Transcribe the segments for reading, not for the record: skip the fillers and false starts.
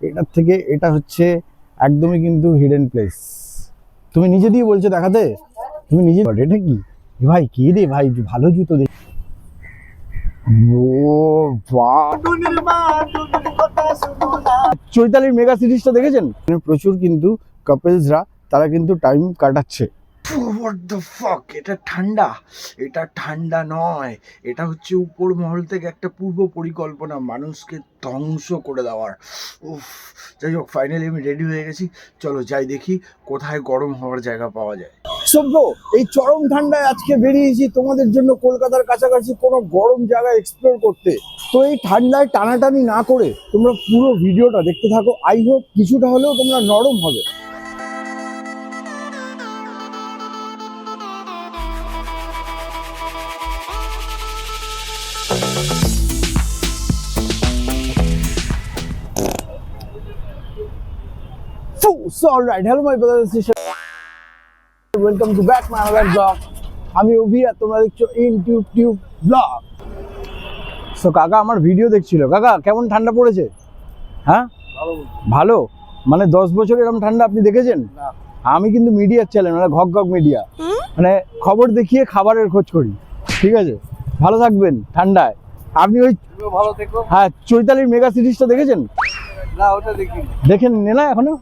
এটার থেকে এটা হচ্ছে একদমই কিন্তু হিডেন প্লেস। তুমি নিজে দিয়ে বলছো দেখাতে, তুমি নিজে। এটা কি ভাই, কি রে ভাই, ভালো জুতো দেখ। ও বাহ, চৈতালির মেগা সিরিজটা দেখেছেন? প্রচুর কিন্তু কাপলসরা তারা কিন্তু টাইম কাটাচ্ছে। What the fuck? এটা ঠান্ডা, এটা ঠান্ডা নয়, এটা হচ্ছে উপর মহল থেকে একটা পূর্ব পরিকল্পনা মানুষকে ধ্বংস করে দেওয়ার। উফ, যাই হোক, ফাইনালি আমি রেডি হয়ে গেছি। চলো যাই দেখি কোথায় গরম হওয়ার জায়গা পাওয়া যায়। সভ্য, এই চরম ঠান্ডায় আজকে বেরিয়েছি তোমাদের জন্য কলকাতার কাছাকাছি কোনো গরম জায়গা এক্সপ্লোর করতে। তো এই ঠান্ডায় টানাটানি না করে তোমরা পুরো ভিডিওটা দেখতে থাকো। আই হোপ কিছুটা হলেও তোমরা নরম হবে। So alright, hello my brothers and sisters, welcome to back my another vlog. আমি অভি আর তোমরা দেখছো ইনটিউব ব্লগ। সো কাকা আমার ভিডিও দেখছিল। কাকা কেমন ঠান্ডা পড়েছে? হ্যাঁ ভালো, মানে 10 বছর এরকম ঠান্ডা আপনি দেখেছেন? আমি কিন্তু মিডিয়ার চ্যানেল, মানে ঘক মিডিয়া, মানে খবর দেখিয়ে খাবারের খোঁজ করি। ঠিক আছে, ভালো থাকবেন ঠান্ডায়। আপনি ওই ভালো থেকো। হ্যাঁ, চৈতালির মেগা সিরিজটা দেখেছেন? না, ওটা দেখেন না এখনো।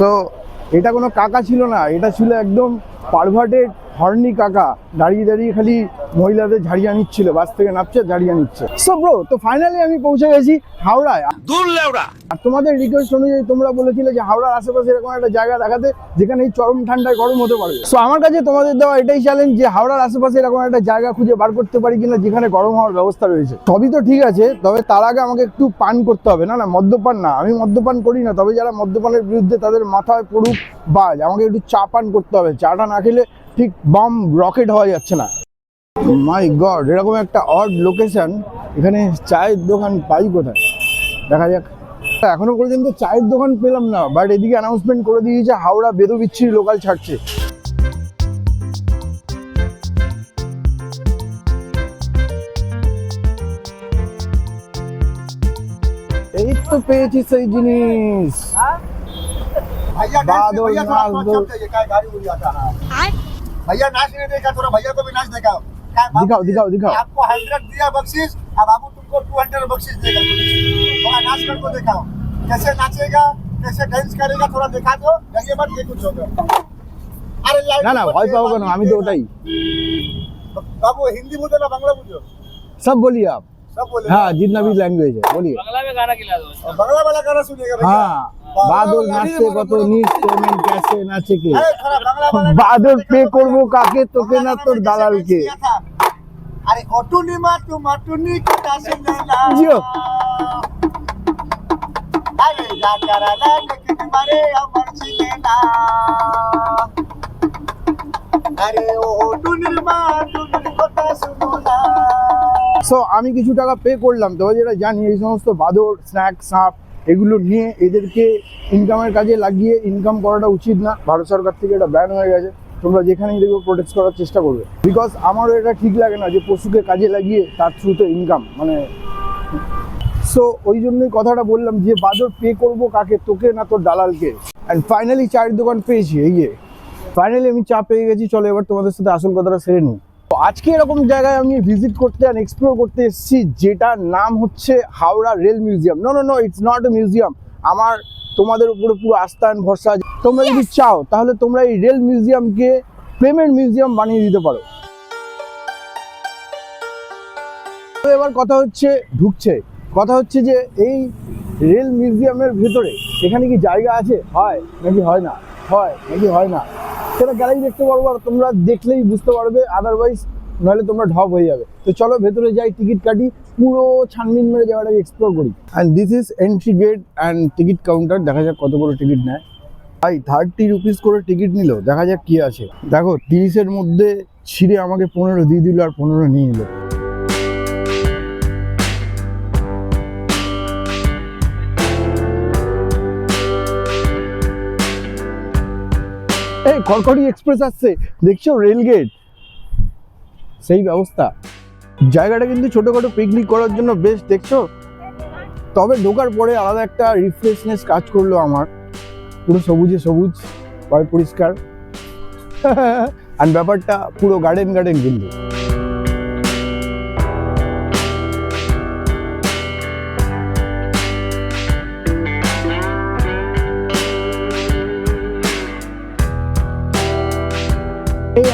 তো এটা কোনো কাকা ছিল না, এটা ছিল একদম পারভার্টেড হর্নি কাকা, দাঁড়িয়ে দাঁড়িয়ে খালি মহিলাদের ঝাড়িয়ে নিচ্ছিল, বাস থেকে নামছে ঝাড়িয়ে নিচ্ছে। সো ব্রো, তো ফাইনালি আমি পৌঁছে গেছি হাওড়ায়। আর তোমাদের রিকোয়েস্ট অনুযায়ী তোমরা বলেছিলে যে হাওড়ার আশেপাশে এরকম একটা জায়গা দেখাতে যেখানে এই চরম ঠান্ডায় গরম হতে পারবে। সো আমার কাছে তোমাদের দেওয়া এটাই চ্যালেঞ্জ যে হাওড়ার আশেপাশে এরকম একটা জায়গা খুঁজে বার করতে পারি কিনা যেখানে গরম হওয়ার ব্যবস্থা রয়েছে। সবই তো ঠিক আছে, তবে তার আগে আমাকে একটু পান করতে হবে। না মদ্যপান না, আমি মদ্যপান করি না, তবে যারা মদ্যপানের বিরুদ্ধে তাদের মাথায় পড়ুক বাজ। আমাকে একটু চা পান করতে হবে, চাটা না খেলে ঠিক বম রকেট হওয়া যাচ্ছে না। মাই গড, এরকম একটা অড লোকেশন, এখানে চায়ের দোকান পাই কোথায়? দেখা যাক। এখনো পর্যন্ত চায়ের দোকান পেলাম না, বাট এদিকে অ্যানাউন্সমেন্ট করে দিয়েছে হাওড়া বেদবিচ্ছিরি লোকাল ছাড়ছে। এই তো পেয়েছি সেই জিনিস। भैया नाच नहीं देखा, थोड़ा भैया को भी नाच दिखाओ। दिखाओ। आपको 100 दिया बख्शीश, अब बाबू तुमको 200 बख्शीश देगा। थोड़ा नाच करके दिखाओ, कैसे नाचेगा, कैसे डांस करेगा, थोड़ा दिखा दो। जल्दी मत ये कुछ होगा। अरे ना भय पाओ केन, আমি তো ওটাই। बाबू हिंदी बोलो ना बांग्ला बोलो? सब बोलिए आप। सब बोले? हाँ, जितना भी लैंग्वेज है बोलिए। बांग्ला में गाना खिला दो। बांग्ला वाला गाना सुनिएगा भैया। हाँ, বাদর নাচতে কত নিচ পেমেন্ট ক্যাশে নাচে কে, थोड़ा बांग्ला वाला বাদর পে করবো কাকে, তোকে না তোর দালালকে। अरे ऑटूनी मा तुम ऑटूनी को कैसे लेना जियो। अरे जा करा ला कि तुम्हारे अमर से लेना। अरे ऑटूनी मा तुम को सुनो ना। সো আমি কিছু টাকা পে করলাম, তবে যেটা জানি এই সমস্ত বাদর স্ন্যাক সাপ এগুলো নিয়ে এদেরকে ইনকামের কাজে লাগিয়ে ইনকাম করাটা উচিত না। ভারত সরকার থেকে এটা ব্যান হয়ে গেছে। তোমরা যেখানেই দেখবে প্রোটেক্ট করার চেষ্টা করবে, বিকজ আমারও এটা ঠিক লাগে না যে পশুকে কাজে লাগিয়ে তার থ্রুতে ইনকাম, মানে। সো ওই জন্যই কথাটা বললাম যে বাদর পে করবো কাকে, তোকে না তোর দালালকে। অ্যান্ড ফাইনালি চায়ের দোকান পেয়েছি, এই যে ফাইনালি আমি চা পেয়ে গেছি। চলো এবার তোমাদের সাথে আসল কথাটা সেরে নিই। আজকে এরকম জায়গায় আমি ভিজিট করতে আর এক্সপ্লোর করতে এসেছি যেটার নাম হচ্ছে Howrah rail museum. No it's not a museum. আমার তোমাদের উপরে পুরো আস্থা এন্ড ভরসা। তোমরা যদি চাও তাহলে তোমরা এই রেল মিউজিয়ামকে পেমেন্ট মিউজিয়াম বানিয়ে দিতে পারো। তো এবার কথা হচ্ছে যে এই রেল মিউজিয়ামের ভেতরে এখানে কি জায়গা আছে, হয় নাকি হয় না, সেটা গেলেই দেখতে পারবো। আর তোমরা দেখলেই বুঝতে পারবে, আদারওয়াইজ নাহলে তোমরা ঢপ হয়ে যাবে। তো চলো ভেতরে যাই, টিকিট কাটি, পুরো ছানবিন মেরে জায়গাটাকে এক্সপ্লোর করি। And this is entry gate and ticket counter. দেখা যাক কত করে টিকিট নেয়। ভাই 30 রুপিস করে টিকিট নিল, দেখা যাক কি আছে। দেখো 30-এর মধ্যে ছিঁড়ে আমাকে 15 দিয়ে দিল আর 15 নিয়ে নিল। এই কড়কড়ি এক্সপ্রেস আসছে, দেখছো রেলগেট, সেই ব্যবস্থা। জায়গাটা কিন্তু ছোটখাটো পিকনিক করার জন্য বেস্ট। দেখছো তবে ঢোকার পরে আলাদা একটা রিফ্রেশনেস কাজ করলো আমার, পুরো সবুজে সবুজ, পরিষ্কার আর ব্যাপারটা পুরো গার্ডেন কিন্তু।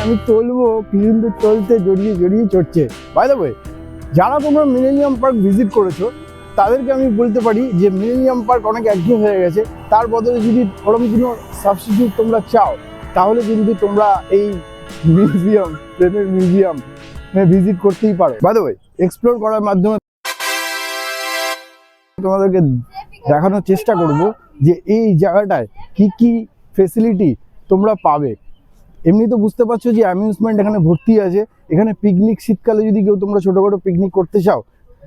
আমি চলবো কিন্তু চলতে জড়িয়ে চড়ছে। বাই দ্য ওয়ে, যারা তোমরা মিলেনিয়াম পার্ক ভিজিট করেছো তাদেরকে আমি বলতে পারি যে মিলেনিয়াম পার্ক অনেক একঘেয়ে হয়ে গেছে, তার বদলে যদি ওরকম কোনো সাবস্টিটিউট তোমরা চাও তাহলে কিন্তু তোমরা এই ট্রেনের মিউজিয়াম ভিজিট করতেই পারো। বাই দ্য ওয়ে, এক্সপ্লোর করার মাধ্যমে তোমাদেরকে দেখানোর চেষ্টা করব যে এই জায়গাটায় কি ফেসিলিটি তোমরা পাবে। এমনি তো বুঝতে পারছো যে অ্যামিউজমেন্ট এখানে ভর্তি আছে। এখানে পিকনিক, শীতকালে যদি কেউ তোমরা ছোটোখাটো পিকনিক করতে চাও,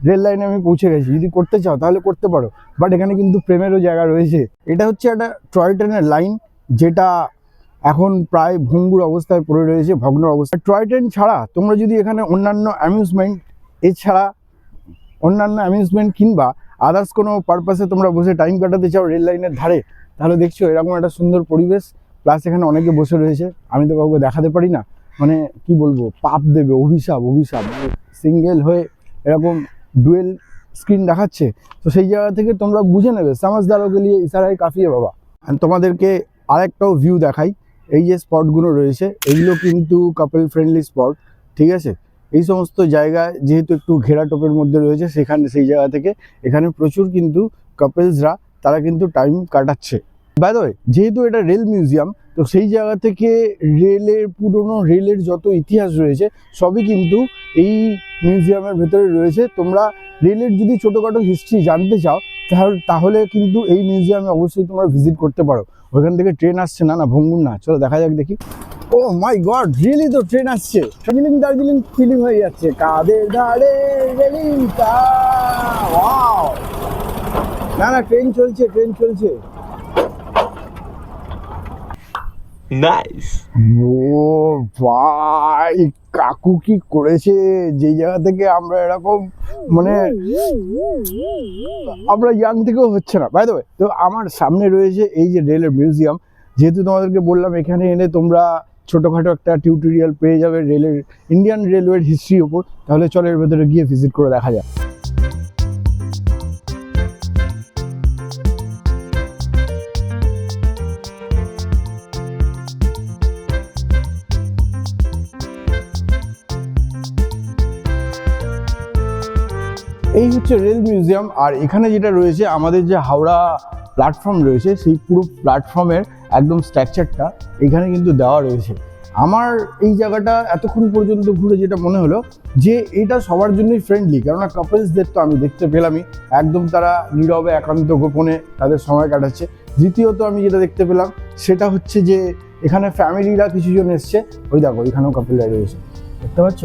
রেল লাইনে আমি পৌঁছে গেছি, যদি করতে চাও তাহলে করতে পারো। বাট এখানে কিন্তু প্রেমেরও জায়গা রয়েছে। এটা হচ্ছে একটা টয় ট্রেনের লাইন, যেটা এখন প্রায় ভঙ্গুর অবস্থায় পড়ে রয়েছে, ভগ্ন অবস্থায়। টয় ট্রেন ছাড়া তোমরা যদি এখানে অন্যান্য অ্যামিউজমেন্ট কিংবা আদার্স কোনো পারপাসে তোমরা বসে টাইম কাটাতে চাও রেল লাইনের ধারে, তাহলে দেখছো এরকম একটা সুন্দর পরিবেশ, প্লাস এখানে অনেকে বসে রয়েছে। আমি তো কাউকে দেখাতে পারি না, মানে কি বলবো, পাপ দেবে, অভিশাপ। সিঙ্গেল হয়ে এরকম ডুয়েল স্ক্রিন দেখাচ্ছে, তো সেই জায়গা থেকে তোমরা বুঝে নেবে সমাজদারকে নিয়ে ইশারায় কাফিয়ে বাবা। তোমাদেরকে আরেকটাও ভিউ দেখাই। এই যে স্পটগুলো রয়েছে এগুলো কিন্তু কাপল ফ্রেন্ডলি স্পট, ঠিক আছে। এই সমস্ত জায়গায় যেহেতু একটু ঘেরাটোপের মধ্যে রয়েছে, সেই জায়গা থেকে এখানে প্রচুর কিন্তু কাপলসরা তারা কিন্তু টাইম কাটাচ্ছে। বাই দ্য ওয়ে, যেহেতু এটা রেল মিউজিয়াম, তো সেই জায়গা থেকে পুরনো রেলের যত ইতিহাস রয়েছে সবই কিন্তু এই মিউজিয়ামের ভেতরে রয়েছে। তোমরা রেলের যদি ছোটোখাটো হিস্ট্রি জানতে চাও তাহলে কিন্তু এই মিউজিয়ামে অবশ্যই তোমরা ভিজিট করতে পারো। ওইখান থেকে ট্রেন আসছে, না ভঙ্গুর না, চলো দেখা যাক দেখি। ও মাই গড, রিয়েলি তো ট্রেন আসছে। দার্জিলিং ফিলিং হয়ে যাচ্ছে, কাদের ধারে রেলিংটা। ওয়াও, না ট্রেন চলছে। নাইস। ও ভাই, কাকু কি করেছে, যে জায়গা থেকে আমরা এরকম মানে আমরা ইয়াং থেকেও হচ্ছে না। বাই দ্য ওয়ে, তো আমার সামনে রয়েছে এই যে রেলের মিউজিয়াম। যেহেতু তোমাদেরকে বললাম এখানে এনে তোমরা ছোটোখাটো একটা টিউটোরিয়াল পেয়ে যাবে ইন্ডিয়ান রেলওয়ের হিস্ট্রির ওপর, তাহলে চলো এর ভেতরে গিয়ে ভিজিট করে দেখা যাক। এই হচ্ছে রেল মিউজিয়াম। আর এখানে যেটা রয়েছে, আমাদের যে হাওড়া প্ল্যাটফর্ম রয়েছে সেই পুরো প্ল্যাটফর্মের একদম স্ট্রাকচারটা এখানে কিন্তু দেওয়া রয়েছে। আমার এই জায়গাটা এতক্ষণ পর্যন্ত ঘুরে যেটা মনে হলো যে এটা সবার জন্যই ফ্রেন্ডলি, কেননা কাপলসদের তো আমি দেখতে পেলামই একদম তারা নীরবে একান্ত গোপনে তাদের সময় কাটাচ্ছে। দ্বিতীয়ত আমি যেটা দেখতে পেলাম সেটা হচ্ছে যে এখানে ফ্যামিলিরা কিছুজন এসছে। ওই দেখো, এখানেও কাপলরা রয়েছে, দেখতে পাচ্ছ।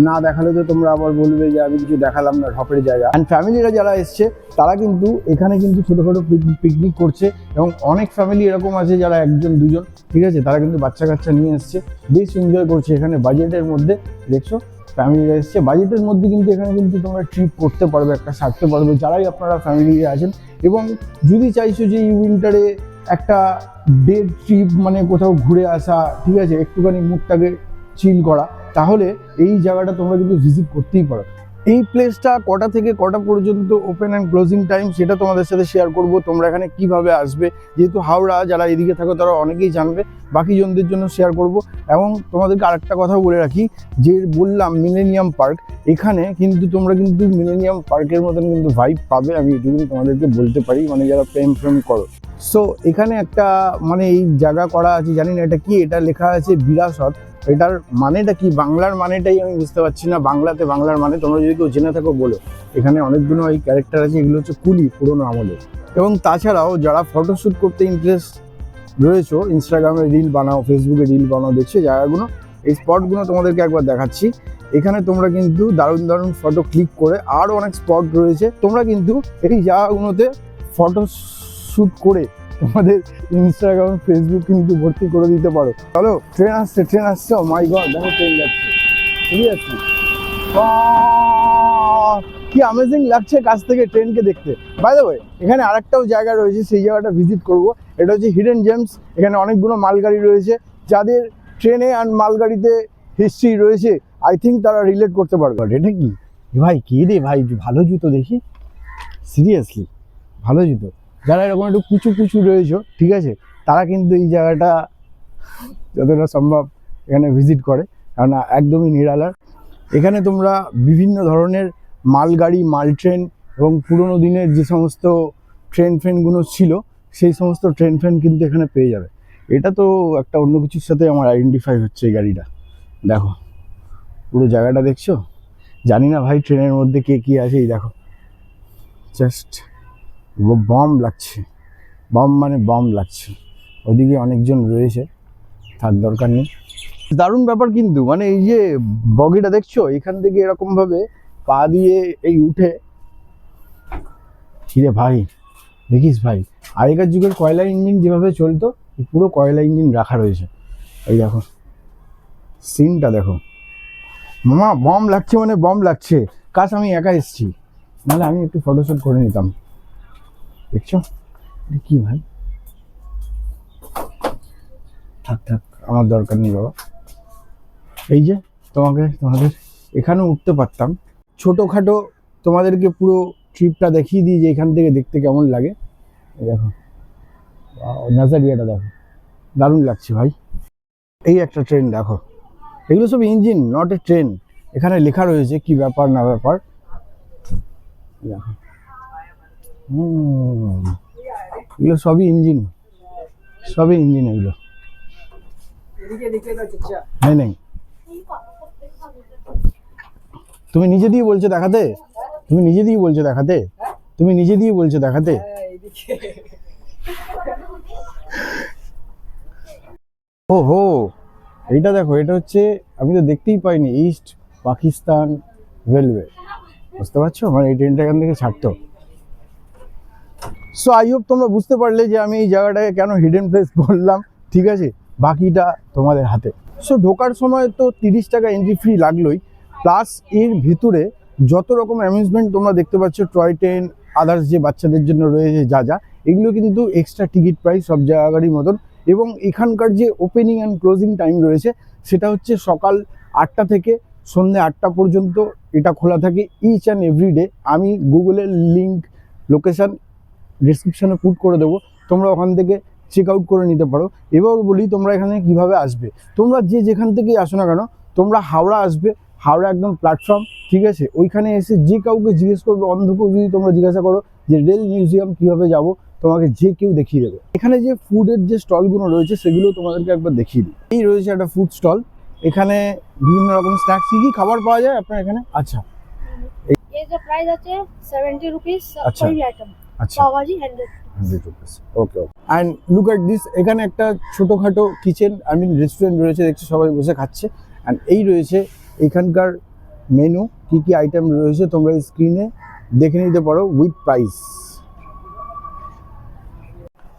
না দেখালে তো তোমরা আবার বলবে যে আমি কিছু দেখালাম না, ঢপের জায়গা। অ্যান্ড ফ্যামিলিরা যারা এসছে তারা কিন্তু এখানে কিন্তু ছোটোখাটো পিকনিক করছে, এবং অনেক ফ্যামিলি এরকম আছে যারা একজন দুজন, ঠিক আছে, তারা কিন্তু বাচ্চা কাচ্চা নিয়ে এসছে, বেশ এনজয় করছে। এখানে বাজেটের মধ্যে দেখছো ফ্যামিলিরা এসছে, বাজেটের মধ্যে কিন্তু এখানে কিন্তু তোমরা ট্রিপ করতে পারবে, একটা সারতে পারবে যারাই আপনারা ফ্যামিলি আছেন। এবং যদি চাইছো যে এই উইন্টারে একটা ডে ট্রিপ, মানে কোথাও ঘুরে আসা, ঠিক আছে, একটুখানি মুখটাকে চিল করা, তাহলে এই জায়গাটা তোমরা কিন্তু ভিজিট করতেই পারো। এই প্লেসটা কটা থেকে কটা পর্যন্ত ওপেন অ্যান্ড ক্লোজিং টাইম সেটা তোমাদের সাথে শেয়ার করব। তোমরা এখানে কিভাবে আসবে, যেহেতু হাওড়া যারা এদিকে থাকো তারা অনেকেই জানবে, বাকি জনদের জন্য শেয়ার করব। এবং তোমাদেরকে আরেকটা কথা বলে রাখি, যে বললাম মিলেনিয়াম পার্ক, এখানে কিন্তু তোমরা কিন্তু মিলেনিয়াম পার্কের মতন কিন্তু ভাইব পাবে, আমি এটুকুনি তোমাদেরকে বলতে পারি, মানে যারা প্রেম করো। সো এখানে একটা মানে এই জায়গা করা আছে, জানি না এটা কি, এটা লেখা আছে বিরাসত। এটার মানেটা কি, বাংলার মানেটাই আমি বুঝতে পারছি না। বাংলার মানে তোমরা যদি কেউ জেনে থাকো বলো। এখানে অনেকগুলো এই ক্যারেক্টার আছে, এগুলো হচ্ছে কুলি পুরোনো আমলে। এবং তাছাড়াও যারা ফটোশ্যুট করতে ইন্টারেস্ট রয়েছে, ইনস্টাগ্রামে রিল বানাও, ফেসবুকে রিল বানাও, দেখছো জায়গাগুলো, এই স্পটগুলো তোমাদেরকে একবার দেখাচ্ছি। এখানে তোমরা কিন্তু দারুণ ফটো ক্লিক করে, আরও অনেক স্পট রয়েছে, তোমরা কিন্তু এই জায়গাগুলোতে ফটো শ্যুট করে তোমাদের ইনস্টাগ্রাম ফেসবুক কিন্তু ভর্তি করে দিতে পারো। চলো, ট্রেন আসছে। ও মাই গড, দেখো ট্রেন যাচ্ছে, ঠিক আছে। কি অ্যামেজিং লাগছে কাছ থেকে ট্রেনকে দেখতে। বাই দ্য ওয়ে, এখানে আরেকটাও জায়গা রয়েছে, সেই জায়গাটা ভিজিট করব। এটা হচ্ছে হিডেন জেমস। এখানে অনেকগুলো মালগাড়ি রয়েছে, যাদের ট্রেনে আর মালগাড়িতে হিস্ট্রি রয়েছে আই থিঙ্ক তারা রিলেট করতে পারবে। এটা কি ভাই, কি রে ভাই, ভালো জুতো দেখি, সিরিয়াসলি ভালো জুতো। যারা এরকম একটু কুচু কুচু রয়েছে, ঠিক আছে, তারা কিন্তু এই জায়গাটা যতটা সম্ভব এখানে ভিজিট করে, কারণ একদমই নিরালার। এখানে তোমরা বিভিন্ন ধরনের মালগাড়ি, মাল ট্রেন এবং পুরোনো দিনের যে সমস্ত ট্রেনগুলো ছিল সেই সমস্ত ট্রেন কিন্তু এখানে পেয়ে যাবে। এটা তো একটা অন্য কিছুর সাথে আমার আইডেন্টিফাই হচ্ছে এই গাড়িটা। দেখো পুরো জায়গাটা দেখছো, জানি না ভাই ট্রেনের মধ্যে কে কী আছে। এই দেখো জাস্ট বম লাগছে, বম মানে বম লাগছে। ওদিকে অনেকজন রয়েছে, তার দরকার নেই। দারুণ ব্যাপার কিন্তু, মানে এই যে বগিটা দেখছো, এখান থেকে এরকম ভাবে পা দিয়ে এই উঠে, কিরে ভাই দেখিস ভাই, আগেকার যুগের কয়লা ইঞ্জিন যেভাবে চলতো, পুরো কয়লা ইঞ্জিন রাখা রয়েছে। এই দেখো সিনটা দেখো মামা, বম লাগছে মানে বম লাগছে। কাজ আমি একা এসছি, নাহলে আমি একটু ফটোশ্যুট করে নিতাম। দেখছো কি ভাই, থাক থাক আমার দরকার নেই বাবা। এই যে তোমাদের এখানেও উঠতে পারতাম, ছোটোখাটো তোমাদেরকে পুরো ট্রিপটা দেখিয়ে দিই যে এখান থেকে দেখতে কেমন লাগে। দেখো নাজারিয়াটা দেখো, দারুণ লাগছে ভাই। এই একটা ট্রেন দেখো, এগুলো সব ইঞ্জিন, নট এ ট্রেন। এখানে লেখা রয়েছে কি ব্যাপার না ব্যাপার। দেখো এগুলো সবই ইঞ্জিন, এগুলো নেই। তুমি নিজে দিয়ে বলছো দেখাতে, ও হো, এইটা দেখো, এটা হচ্ছে, আমি তো দেখতেই পাইনি, ইস্ট পাকিস্তান রেলওয়ে, বুঝতে পারছো, মানে এই ট্রেনটা এখান থেকে ছাড়তো। সো আই হোপ তোমরা বুঝতে পারলে যে আমি এই জায়গাটাকে কেন হিডেন প্লেস বললাম, ঠিক আছে, বাকিটা তোমাদের হাতে। সো ঢোকার সময় তো 30 টাকা এন্ট্রি ফ্রি লাগলোই, প্লাস এর ভিতরে যত রকম অ্যামিউজমেন্ট তোমরা দেখতে পাচ্ছ, টয় ট্রেন, আদার্স যে বাচ্চাদের জন্য রয়েছে যা এগুলো কিন্তু এক্সট্রা টিকিট প্রাইস সব জায়গারই মতন। এবং এখানকার যে ওপেনিং অ্যান্ড ক্লোজিং টাইম রয়েছে সেটা হচ্ছে সকাল 8টা থেকে সন্ধ্যে 8টা পর্যন্ত এটা খোলা থাকে ইচ অ্যান্ড এভরি ডে। আমি গুগলের লিঙ্ক, লোকেশান ডিসক্রিপশানে পুট করে দেবো, তোমরা ওখান থেকে চেক আউট করে নিতে পারো। এবার বলি তোমরা এখানে কিভাবে আসবে। তোমরা যে যেখান থেকেই আসো না কেন, তোমরা হাওড়া আসবে, হাওড়া একদম প্ল্যাটফর্ম, ঠিক আছে, ওইখানে এসে যে কাউকে জিজ্ঞেস করবে, অন্ধকেও যদি তোমরা জিজ্ঞাসা করো যে রেল মিউজিয়াম কীভাবে যাব, তোমাকে যে কেউ দেখিয়ে দেবে। এখানে যে ফুডের যে স্টলগুলো রয়েছে সেগুলো তোমাদেরকে একবার দেখিয়ে দিই। এই রয়েছে একটা ফুড স্টল, এখানে বিভিন্ন রকম স্ন্যাক্স, কি খাবার পাওয়া যায় আপনার এখানে? আচ্ছা, ये जो प्राइस আছে 70 रुपीस আচ্ছা। कोई भी आइटम, আচ্ছা, पाव भाजी 100 rupees. Okay and look at this, এখানে একটা ছোটোখাটো কিচেন, রেস্টুরেন্ট রয়েছে, দেখছি সবাই বসে খাচ্ছে। অ্যান্ড এই রয়েছে এখানকার মেনু, কি কি আইটেম রয়েছে তোমরা স্ক্রিনে দেখে নিতে পারো উইথ প্রাইস।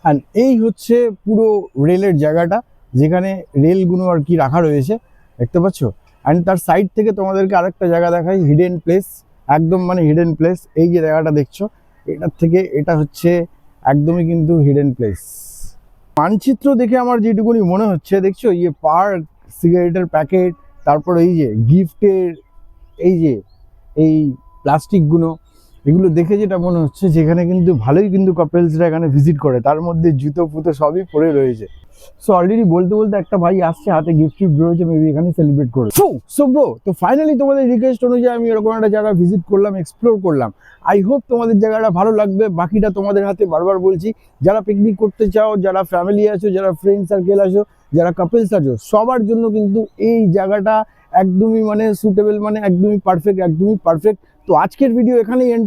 অ্যান্ড এই হচ্ছে পুরো রেলের জায়গাটা, যেখানে রেলগুলো আর কি রাখা রয়েছে, দেখতে পাচ্ছ। অ্যান্ড তার সাইড থেকে তোমাদেরকে আরেকটা জায়গা দেখাই, হিডেন প্লেস, একদম মানে হিডেন প্লেস। এই যে জায়গাটা দেখছো, এটার থেকে এটা হচ্ছে একদমই কিন্তু হিডেন প্লেস। মানচিত্র দেখে আমার যেটুকুনি মনে হচ্ছে, দেখছো ইয়ে পার্ক, সিগারেটের প্যাকেট, তারপর এই যে গিফটের এই প্লাস্টিকগুলো, এগুলো দেখে যেটা মনে হচ্ছে যেখানে কিন্তু ভালোই কিন্তু কাপেলসরা এখানে ভিজিট করে, তার মধ্যে জুতো ফুতো সবই পরে রয়েছে। সো অলরেডি বলতে একটা ভাই আসছে, হাতে গিফট রয়েছে, মেবি এখানে সেলিব্রেট করে। সো ব্রো, তো ফাইনালি তোমাদের রিকোয়েস্ট অনুযায়ী আমি এরকম একটা জায়গা ভিজিট করলাম, এক্সপ্লোর করলাম। আই হোপ তোমাদের জায়গাটা ভালো লাগবে, বাকিটা তোমাদের হাতে। বারবার বলছি, যারা পিকনিক করতে চাও, যারা ফ্যামিলি আছো, যারা ফ্রেন্ড সার্কেল আছো, যারা কাপেলস আছো, সবার জন্য কিন্তু এই জায়গাটা একদমই মানে সুটেবল, মানে একদমই পারফেক্ট। তো আজকের ভিডিও এখানেই এন্ড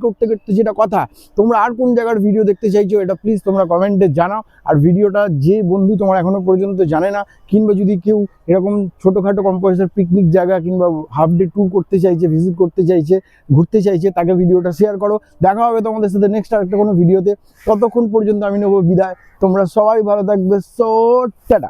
করতে যেটা কথা, তোমরা আর কোন জায়গার ভিডিও দেখতে চাইছো এটা প্লিজ তোমরা কমেন্টে জানাও। আর ভিডিওটা যে বন্ধু তোমার এখনো পর্যন্ত জানে না, কিংবা যদি কেউ এরকম ছোটোখাটো কম্পোজার পিকনিক জায়গা কিংবা হাফ ডে ট্যুর করতে চাইছে, ভিজিট করতে চাইছে, ঘুরতে চাইছে, তাকে ভিডিওটা শেয়ার করো। দেখা হবে তোমাদের সাথে নেক্সট আরেকটা কোনো ভিডিওতে। ততক্ষণ পর্যন্ত আমি নেবো বিদায়, তোমরা সবাই ভালো থাকবে। So tata.